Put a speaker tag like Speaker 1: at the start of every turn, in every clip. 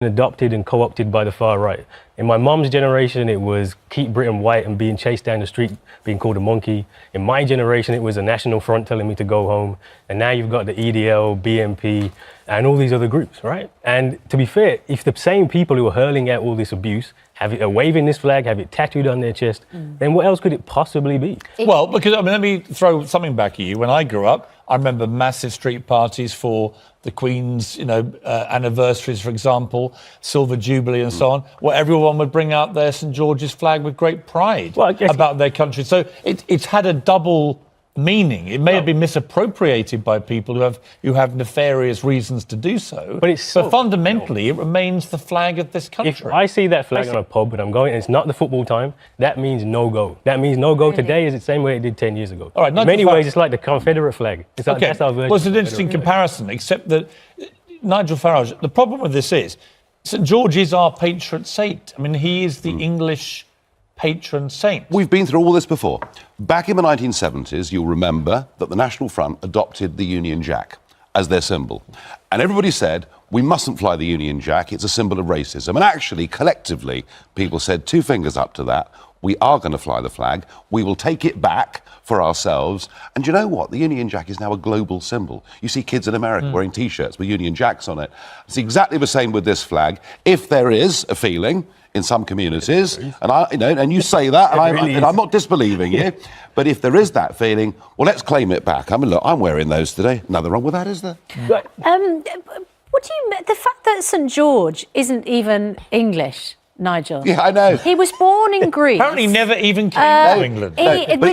Speaker 1: adopted and co-opted by the far right. In my mom's generation, it was keep Britain white and being chased down the street, being called a monkey. In my generation, it was a National Front telling me to go home. And now you've got the EDL, BNP, and all these other groups, right? And to be fair, if the same people who are hurling out all this abuse are waving this flag, have it tattooed on their chest, then what else could it possibly be?
Speaker 2: Well, because, let me throw something back at you. When I grew up, I remember massive street parties for the Queen's, anniversaries, for example, Silver Jubilee and so on, where everyone would bring out their St George's flag with great pride about their country. So it's had a double meaning. It may have been misappropriated by people who have nefarious reasons to do so. But fundamentally, it remains the flag of this country.
Speaker 1: If I see that flag on a pub and I'm going, and it's not the football time, that means no go. That means no go today is the same way it did 10 years ago.
Speaker 2: All right,
Speaker 1: in many ways, it's like the Confederate flag. It's like, that's our version.
Speaker 2: Well, it's an interesting comparison, except that Nigel Farage, the problem with this is St George is our patron saint. I mean, he is the English patron saint.
Speaker 3: We've been through all this before. Back in the 1970s, you'll remember that the National Front adopted the Union Jack as their symbol. And everybody said, we mustn't fly the Union Jack, it's a symbol of racism. And actually, collectively, people said, two fingers up to that, we are going to fly the flag, we will take it back for ourselves. And you know what? The Union Jack is now a global symbol. You see kids in America wearing T-shirts with Union Jacks on it. It's exactly the same with this flag. If there is a feeling in some communities, and you say that, and I'm not disbelieving you, but if there is that feeling, well, let's claim it back. I mean, look, I'm wearing those today. Nothing wrong with that, is there?
Speaker 4: What do you mean? The fact that St George isn't even English, Nigel.
Speaker 3: Yeah, I know.
Speaker 4: He was born in Greece.
Speaker 2: Apparently never even came to England.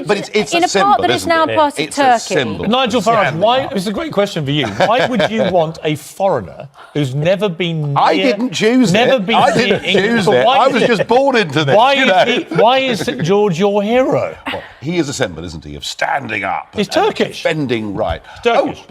Speaker 3: But it's
Speaker 4: in
Speaker 3: a
Speaker 4: a
Speaker 3: symbol,
Speaker 4: part that is now part of Turkey.
Speaker 2: Nigel Farage, it's a great question for you. Why would you want a foreigner who's never been near...
Speaker 3: I didn't choose it. I didn't choose it. I was just born into this.
Speaker 2: Why is St George your hero?
Speaker 3: Well, he is a symbol, isn't he, of standing up.
Speaker 2: He's Turkish.
Speaker 3: Defending right.
Speaker 2: Turkish.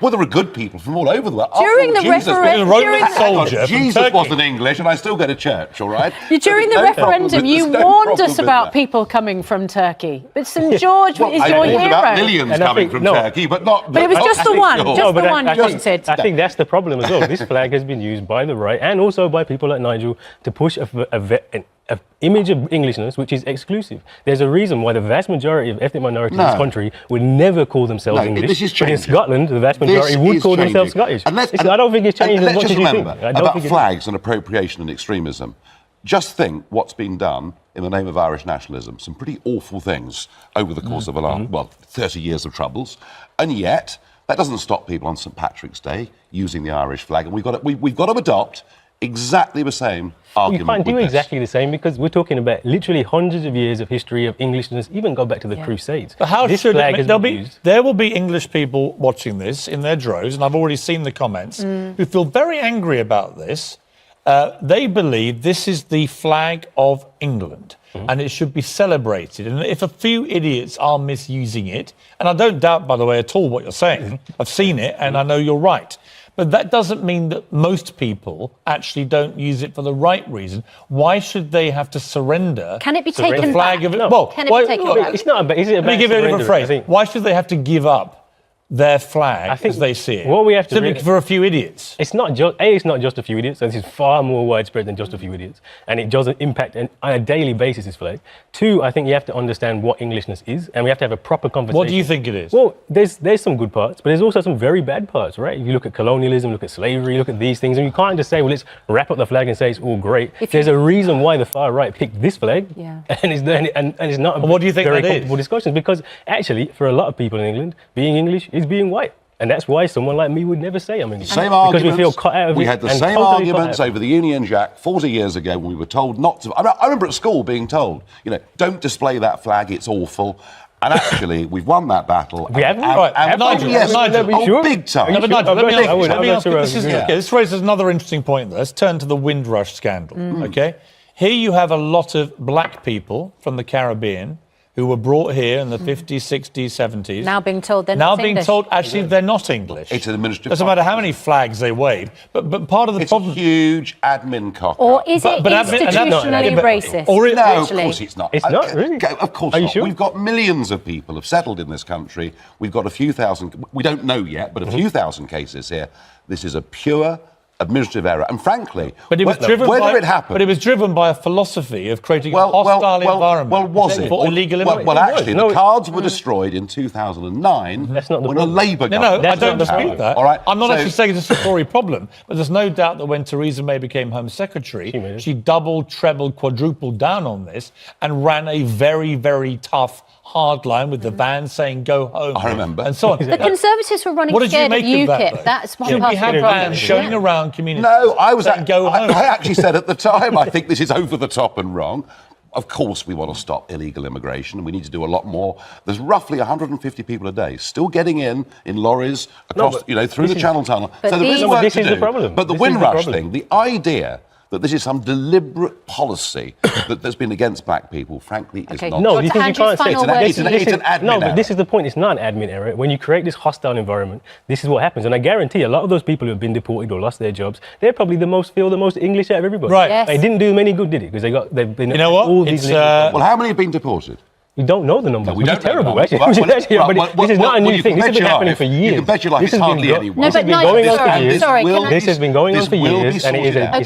Speaker 3: Well, there are good people from all over the world.
Speaker 4: During the referendum...
Speaker 3: Jesus wasn't English, and I still go to church, all right?
Speaker 4: During the referendum, you warned us about people coming from Turkey. But St George is your hero.
Speaker 3: I warned about millions coming from Turkey, but not...
Speaker 4: But it was just the one, just the one you wanted.
Speaker 1: I think that's the problem as well. This flag has been used by the right and also by people like Nigel to push an image of Englishness which is exclusive. There's a reason why the vast majority of ethnic minorities in this country would never call themselves English.
Speaker 3: This is
Speaker 1: but in Scotland, the vast majority would call themselves Scottish. I don't think it's changed as much as you think.
Speaker 3: Let's just remember about flags and appropriation and extremism. Just think what's been done in the name of Irish nationalism. Some pretty awful things over the course of the last, 30 years of troubles. And yet, that doesn't stop people on St Patrick's Day using the Irish flag. And we've got to adopt exactly the same argument.
Speaker 1: You can't do exactly the same because we're talking about literally hundreds of years of history of Englishness, even go back to the Crusades.
Speaker 2: But how should there will be English people watching this in their droves, and I've already seen the comments, who feel very angry about this. They believe this is the flag of England and it should be celebrated. And if a few idiots are misusing it, and I don't doubt, by the way, at all what you're saying, I've seen it and I know you're right. But that doesn't mean that most people actually don't use it for the right reason. Why should they have to surrender?
Speaker 4: Can it be taken
Speaker 2: the flag
Speaker 4: back?
Speaker 2: Of it?
Speaker 4: No.
Speaker 2: Well,
Speaker 4: can it be taken back?
Speaker 1: It's not about. Is it about?
Speaker 2: Let me give it a different phrase. Why should they have to give up their flag as they see it?
Speaker 1: What we have to
Speaker 2: simply for a few idiots.
Speaker 1: It's not just it's not just a few idiots. This is far more widespread than just a few idiots, and it doesn't impact on a daily basis. This flag. Two, I think you have to understand what Englishness is, and we have to have a proper conversation.
Speaker 2: What do you think it is?
Speaker 1: Well, there's some good parts, but there's also some very bad parts, right? If you look at colonialism, look at slavery, look at these things, and you can't just say, well, let's wrap up the flag and say it's all great. There's a reason why the far right picked this flag, and it's not.
Speaker 2: What do you think
Speaker 1: very
Speaker 2: that
Speaker 1: comfortable discussions because actually, for a lot of people in England, being English is being white. And that's why someone like me would never say I'm English.
Speaker 3: Same arguments.
Speaker 1: Because we feel cut out of it.
Speaker 3: We had the same arguments over the Union Jack 40 years ago when we were told not to. I remember at school being told, don't display that flag, it's awful. And actually, we've won that battle.
Speaker 1: We haven't?
Speaker 2: Nigel,
Speaker 3: big time.
Speaker 2: This raises another interesting point. Let's turn to the Windrush scandal, OK? Here you have a lot of black people from the Caribbean who were brought here in the 50s, 60s, 70s.
Speaker 4: Now being told they're not English.
Speaker 2: Now being told, actually, they're not English.
Speaker 3: It's an administrative...
Speaker 2: Doesn't matter how many flags they wave, but part of the problem...
Speaker 3: It's a huge admin cock-up.
Speaker 4: Or is it institutionally racist?
Speaker 3: No, of course it's not.
Speaker 1: It's not, really?
Speaker 3: Of course not. Sure? We've got millions of people have settled in this country. We've got a few thousand... We don't know yet, but a few thousand cases here. This is a pure administrative error. And frankly,
Speaker 2: But it was driven
Speaker 3: whether
Speaker 2: by,
Speaker 3: it happened...
Speaker 2: But it was driven by a philosophy of creating a hostile environment.
Speaker 3: Well, was it?
Speaker 2: For illegal
Speaker 3: Well,
Speaker 2: immigration.
Speaker 3: actually, the cards were destroyed in 2009
Speaker 1: That's not the
Speaker 3: when a
Speaker 1: problem.
Speaker 3: Labour
Speaker 2: No,
Speaker 3: government...
Speaker 2: I don't
Speaker 1: not the
Speaker 2: dispute
Speaker 1: problem.
Speaker 2: that.
Speaker 3: All right,
Speaker 2: I'm not
Speaker 3: so-
Speaker 2: actually saying it's a Tory problem, but there's no doubt that when Theresa May became Home Secretary,
Speaker 1: made it.
Speaker 2: she doubled, trebled, quadrupled down on this and ran a very, very tough, hard line with the van saying "go home."
Speaker 3: I remember.
Speaker 2: and so on.
Speaker 4: The Conservatives were running
Speaker 2: What did you
Speaker 4: scared of
Speaker 2: make of that,
Speaker 4: UKIP.
Speaker 2: though?
Speaker 4: That's one
Speaker 2: Should
Speaker 4: part
Speaker 2: we
Speaker 4: of
Speaker 2: have
Speaker 4: the problem.
Speaker 2: vans showing
Speaker 4: Yeah.
Speaker 2: around communities?
Speaker 3: No, I was.
Speaker 2: saying, "Go home."
Speaker 3: I actually said at the time, I think this is over the top and wrong. Of course, we want to stop illegal immigration, and we need to do a lot more. There's roughly 150 people a day still getting in lorries across,
Speaker 1: but
Speaker 3: through the
Speaker 1: this is-
Speaker 3: Channel Tunnel.
Speaker 4: But
Speaker 3: So there is
Speaker 4: these-
Speaker 3: work
Speaker 1: This
Speaker 3: to
Speaker 1: is
Speaker 3: do.
Speaker 1: the problem.
Speaker 3: But the
Speaker 1: This is the
Speaker 3: Windrush
Speaker 1: problem.
Speaker 3: thing, the idea that this is some deliberate policy that's been against black people, frankly, is
Speaker 4: Okay.
Speaker 3: not.
Speaker 1: No,
Speaker 4: Dr.
Speaker 1: you think you
Speaker 4: Andrews,
Speaker 1: can't say
Speaker 4: final
Speaker 3: It's an-
Speaker 4: word
Speaker 3: it's an-
Speaker 4: to you.
Speaker 3: it's an admin
Speaker 1: No, but
Speaker 3: error.
Speaker 1: this is the point. It's not an admin error. When you create this hostile environment, this is what happens. And I guarantee a lot of those people who have been deported or lost their jobs, they're probably feel the most English out of everybody.
Speaker 2: Right.
Speaker 4: Yes.
Speaker 1: It didn't do them any good, did it? Because they've been.
Speaker 2: You know what?
Speaker 1: All these
Speaker 2: It's,
Speaker 1: little-
Speaker 3: Well, how many have been deported?
Speaker 1: You don't know the numbers,
Speaker 3: We
Speaker 1: which
Speaker 3: don't
Speaker 1: is
Speaker 3: know the
Speaker 1: terrible,
Speaker 3: numbers.
Speaker 1: actually.
Speaker 3: Well,
Speaker 1: Which is
Speaker 3: well,
Speaker 1: actually-
Speaker 3: well,
Speaker 1: but
Speaker 3: well,
Speaker 1: this is not
Speaker 3: well,
Speaker 1: a new
Speaker 3: you
Speaker 1: thing.
Speaker 3: can
Speaker 1: This has
Speaker 3: bet
Speaker 1: been
Speaker 3: your
Speaker 1: happening
Speaker 3: life-
Speaker 1: for years.
Speaker 3: you can bet your life
Speaker 1: This
Speaker 3: it's
Speaker 1: has been
Speaker 3: hardly
Speaker 1: go-
Speaker 3: anyone.
Speaker 4: No,
Speaker 1: This has
Speaker 4: but
Speaker 1: been
Speaker 4: Nigel,
Speaker 1: going on
Speaker 4: sorry,
Speaker 1: for years.
Speaker 4: sorry,
Speaker 3: will-
Speaker 4: can I-
Speaker 1: This has been going on
Speaker 3: this
Speaker 1: for
Speaker 3: will be
Speaker 1: years, and it is
Speaker 3: sorted
Speaker 1: a
Speaker 3: out.
Speaker 1: it's